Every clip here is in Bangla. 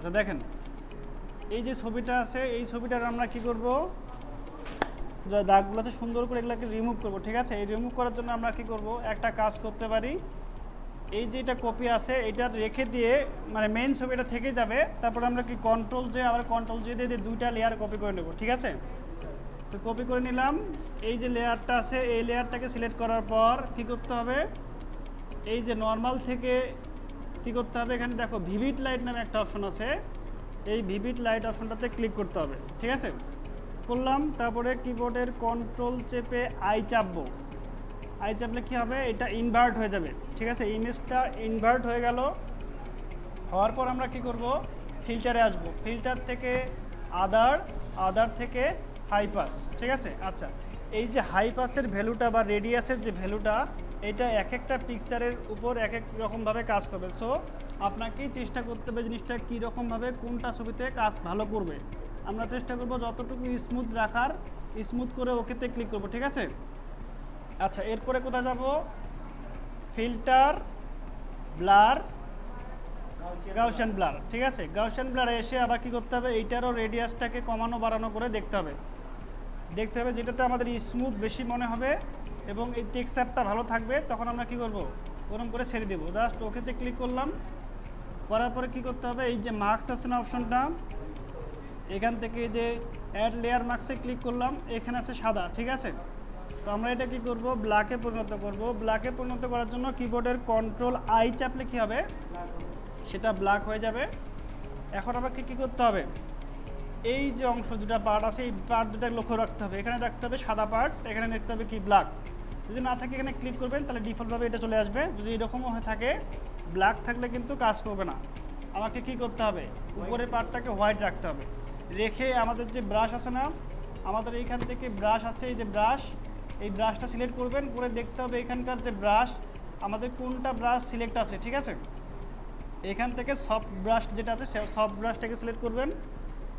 আচ্ছা দেখেন, এই যে ছবিটা আছে এই ছবিটার আমরা কি করব, যে দাগগুলো আছে সুন্দর করে এগুলোকে রিমুভ করব। ঠিক আছে, এই রিমুভ করার জন্য আমরা কি করব, একটা কাজ করতে পারি। এই যে এটা কপি আছে এটা রেখে দিয়ে, মানে মেইন ছবিটা থেকে যাবে, তারপর আমরা কি কন্ট্রোল যে আবার কন্ট্রোল যে দিয়ে দুইটা লেয়ার কপি করে নেব। ঠিক আছে, তো কপি করে নিলাম। এই যে লেয়ারটা আছে এই লেয়ারটাকে সিলেক্ট করার পর কি করতে হবে, এই যে নর্মাল থেকে কি করতে হবে, এখানে দেখো ভিভিড লাইট নামে একটা অপশন আছে, এই ভিভিড লাইট অপশনটাতে ক্লিক করতে হবে। ঠিক আছে, করলাম। তারপরে কিবোর্ডের কন্ট্রোল চেপে আই চাপবো। আই চাপলে কী হবে, এটা ইনভার্ট হয়ে যাবে। ঠিক আছে, ইমেজটা ইনভার্ট হয়ে গেল। হওয়ার পর আমরা কি করব, ফিল্টারে আসব। ফিল্টার থেকে আদার থেকে হাই পাস। ঠিক আছে, আচ্ছা এই যে হাই পাসের ভ্যালুটা বা রেডিয়াসের যে ভ্যালুটা, এটা এক একটা পিকচারের উপর এক এক রকমভাবে কাজ করবে। সো আপনাকেই চেষ্টা করতে হবে জিনিসটা কীরকমভাবে কোনটা ছবিতে কাজ ভালো করবে। আমরা চেষ্টা করব যতটুকু স্মুথ রাখার, স্মুথ করে ওকেতে ক্লিক করব। ঠিক আছে, আচ্ছা এরপরে কোথায় যাব, ফিল্টার, ব্লার, গাউসিয়ান ব্লার। ঠিক আছে, গাউসিয়ান ব্লারে এসে আবার কি করতে হবে, এইটারও রেডিয়াসটাকে কমানো বাড়ানো করে দেখতে হবে। যেটাতে আমাদের স্মুথ বেশি মনে হবে এবং এই টেক্সচারটা ভালো থাকবে, তখন আমরা কি করব, ওরকম করে ছেড়ে দেবো। জাস্ট ওকেতে ক্লিক করলাম। করার পরে কি করতে হবে, এই যে মার্কস আছে না অপশনটা, এখান থেকে যে অ্যাড লেয়ার মার্কসে ক্লিক করলাম, এখানে আছে সাদা। ঠিক আছে, তো আমরা এটা কি করব, ব্ল্যাকে পরিণত করব। ব্ল্যাকে পরিণত করার জন্য কিবোর্ডের কন্ট্রোল আই চাপলে কি হবে, সেটা ব্ল্যাক হয়ে যাবে। এখন আমাকে কি করতে হবে, এই যে অংশ দুটা পার্ট আছে এই পার্ট দুটা লক্ষ্য রাখতে হবে। এখানে রাখতে হবে সাদা পার্ট, এখানে রাখতে হবে কি ব্ল্যাক। যদি না থাকে এখানে ক্লিক করবেন তাহলে ডিফল্টভাবে এটা চলে আসবে। যদি এরকমও হয়ে থাকে, ব্ল্যাক থাকলে কিন্তু কাজ করবে না। আমাকে কি করতে হবে, উপরের পার্টটাকে হোয়াইট রাখতে হবে। রেখে আমাদের যে ব্রাশ আছে না, আমাদের এইখান থেকে ব্রাশ আছে, এই যে ব্রাশ, এই ব্রাশটা সিলেক্ট করবেন। করে দেখতে হবে এখানকার যে ব্রাশ, আমাদের কোনটা ব্রাশ সিলেক্ট আছে। ঠিক আছে, এখান থেকে সফট ব্রাশ যেটা আছে সফট ব্রাশটাকে সিলেক্ট করবেন।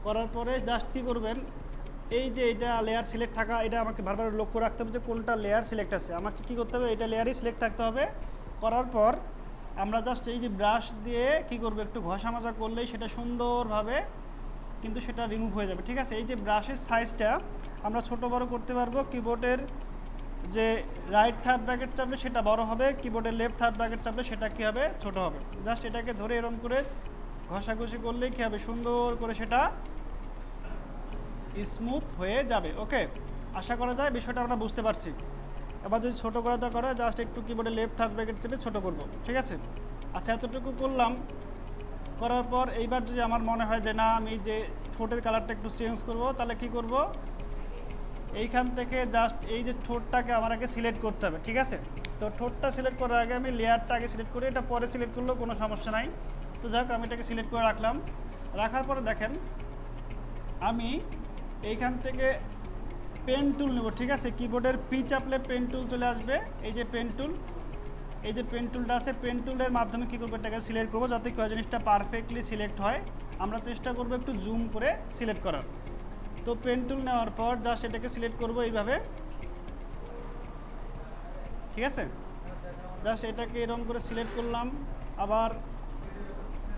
করার পরে জাস্ট কী করবেন, এই যে এটা লেয়ার সিলেক্ট থাকা, এটা আমাকে বারবার লক্ষ্য রাখতে হবে যে কোনটা লেয়ার সিলেক্ট আছে। আমাকে কী করতে হবে, এটা লেয়ারই সিলেক্ট থাকতে হবে। করার পর আমরা জাস্ট এই যে ব্রাশ দিয়ে কী করবো, একটু ঘষা মাজা করলেই সেটা সুন্দরভাবে কিন্তু সেটা রিমুভ হয়ে যাবে। ঠিক আছে, এই যে ব্রাশের সাইজটা আমরা ছোট বড় করতে পারবো। কিবোর্ডের যে রাইট থার্ড ব্র্যাকেট চাপলে সেটা বড় হবে, কিবোর্ডের লেফট থার্ড ব্র্যাকেট চাপলে সেটা কী হবে, ছোট হবে। জাস্ট এটাকে ধরে এরকম করে ঘষাঘষি করলেই কী হবে, সুন্দর করে সেটা স্মুথ হয়ে যাবে। ওকে, আশা করা যায় বিষয়টা আমরা বুঝতে পারছি। এবার যদি ছোটো করা করে জাস্ট একটু কিবোর্ডে লেফট থার্ড ব্র্যাকেট চেপে ছোটো করব। ঠিক আছে, আচ্ছা এতটুকু করলাম। করার পর এইবার যদি আমার মনে হয় যে না আমি যে ঠোঁটের কালারটা একটু চেঞ্জ করব, তাহলে কি করব, এইখান থেকে জাস্ট এই যে ঠোঁটটাকে আমার আগে সিলেক্ট করতে হবে। ঠিক আছে, তো ঠোঁটটা সিলেক্ট করার আগে আমি লেয়ারটা আগে সিলেক্ট করি, এটা পরে সিলেক্ট করলেও কোনো সমস্যা নাই। তো যাক আমি এটাকে সিলেক্ট করে রাখলাম। রাখার পরে দেখেন আমি এইখান থেকে পেন টুল নেব। ঠিক আছে, কিবোর্ডের পি চাপলে পেন টুল চলে আসবে। এই যে পেন টুল, এই যে পেন টুলটা আছে, পেন টুলের মাধ্যমে কী করবো, এটাকে সিলেক্ট করবো যাতে কয় জিনিসটা পারফেক্টলি সিলেক্ট হয়। আমরা চেষ্টা করবো একটু জুম করে সিলেক্ট করার। তো পেন টুল নেওয়ার পর জাস্ট এটাকে সিলেক্ট করবো এইভাবে। ঠিক আছে, জাস্ট এটাকে এরকম করে সিলেক্ট করলাম। আবার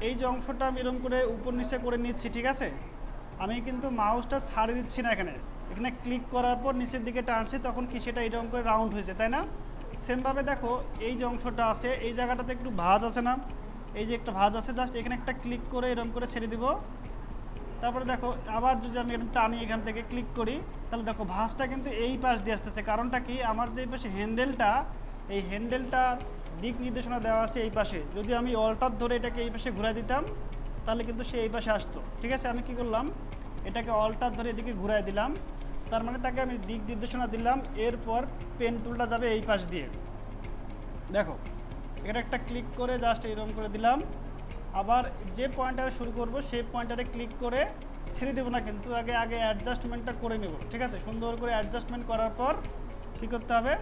এই যে অংশটা আমি এরকম করে উপর নিচে করে নিচ্ছি। ঠিক আছে, আমি কিন্তু মাউসটা ছাড়ে দিচ্ছি না, এখানে এখানে ক্লিক করার পর নিচের দিকে টানছি, তখন কি সেটা এরকম করে রাউন্ড হয়েছে, তাই না? সেমভাবে দেখো এই যে অংশটা আছে এই জায়গাটাতে একটু ভাঁজ আছে না, এই যে একটা ভাঁজ আছে, জাস্ট এখানে একটা ক্লিক করে এরকম করে ছেড়ে দিব। তারপরে দেখো আবার যদি আমি এরকম টানি এখান থেকে ক্লিক করি, তাহলে দেখো ভাঁজটা কিন্তু এই পাশ দিয়ে আসতেছে। কারণটা কি, আমার যে এই পাশে হ্যান্ডেলটা, এই হ্যান্ডেলটার দিক নির্দেশনা দেওয়া আছে এই পাশে। যদি আমি অল্টার ধরে এটাকে এই পাশে ঘুরাই দিতাম তাহলে কিন্তু সে এই পাশে আসতো। ঠিক আছে, আমি কি করলাম, এটাকে অল্টার ধরে এদিকে ঘুরাই দিলাম, তার মানে তাকে আমি দিক নির্দেশনা দিলাম। এরপর পেন টুলটা যাবে এই পাশ দিয়ে। দেখো এখানে একটা ক্লিক করে জাস্ট এরকম করে দিলাম। আবার যে পয়েন্টারে শুরু করব সেই পয়েন্টারে ক্লিক করে ছেড়ে দেবো না, কিন্তু আগে অ্যাডজাস্টমেন্টটা করে নেব। ঠিক আছে, সুন্দর করে অ্যাডজাস্টমেন্ট করার পর কী করতে হবে,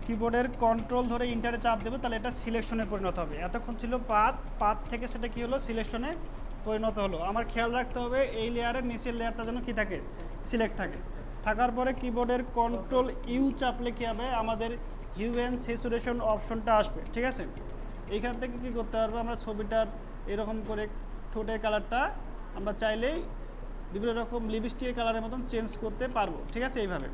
কিবোর্ডের কন্ট্রোল ধরে ইন্টারে চাপ দেবো, তাহলে এটা সিলেকশনে পরিণত হবে। এতক্ষণ ছিল পাত থেকে সেটা কি হলো, সিলেকশনে পরিণত হলো। আমার খেয়াল রাখতে হবে এই লেয়ারের নিচের লেয়ারটা যেন কি থাকে, সিলেক্ট থাকে। থাকার পরে কিবোর্ডের কন্ট্রোল ইউ চাপলে কী হবে, আমাদের হিউ অ্যান্ড স্যাচুরেশন অপশনটা আসবে। ঠিক আছে, এইখান থেকে কি করতে পারবো, আমরা ছবিটার এরকম করে ঠোঁটের কালারটা আমরা চাইলেই বিভিন্ন রকম লিপস্টিকের কালারের মতন চেঞ্জ করতে পারবো, ঠিক আছে। এইভাবে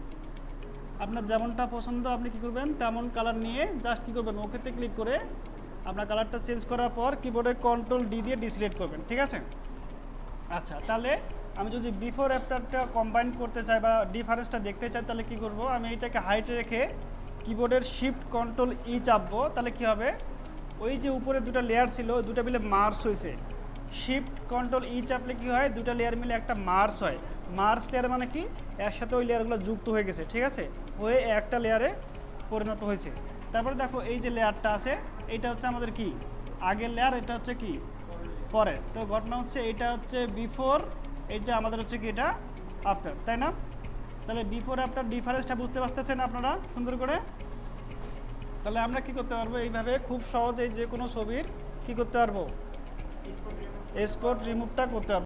আপনার যেমনটা পছন্দ আপনি কী করবেন তেমন কালার নিয়ে জাস্ট কী করবেন ওকেতে ক্লিক করে আপনার কালারটা চেঞ্জ করার পর কিবোর্ডের কন্ট্রোল ডি দিয়ে ডিসিলেক্ট করবেন, ঠিক আছে। আচ্ছা, তাহলে আমি যদি বিফোর আফটারটা কম্বাইন করতে চাই বা ডিফারেন্সটা দেখতে চাই তাহলে কি করব, আমি এটাকে হাইটে রেখে কিবোর্ডের শিফট কন্ট্রোল ই চাপবো, তাহলে কি হবে ওই যে উপরে দুটো লেয়ার ছিল ওই দুটো মিলে মার্জ হয়েছে। শিফট কন্ট্রোল ই চাপলে কি হয় দুটো লেয়ার মিলে একটা মার্জ হয়। মার্জ লেয়ার মানে কি একসাথে ওই লেয়ারগুলো যুক্ত হয়ে গেছে, ঠিক আছে, হয়ে একটা লেয়ারে পরিণত হয়েছে। তারপরে দেখো এই যে লেয়ারটা আছে এটা হচ্ছে আমাদের কি আগের লেয়ার, এটা হচ্ছে কি পরে। তো ঘটনা হচ্ছে এটা হচ্ছে বিফোর, এইটা আমাদের হচ্ছে কি এটা আফটার, তাই না। তাহলে বিফোর আফটার ডিফারেন্সটা বুঝতে পারতেছেন আপনারা সুন্দর করে। তাহলে আমরা কি করতে পারবো এইভাবে খুব সহজেই যে কোনো ছবির কি করতে পারবো স্পট রিমুভটা করতে পারবো।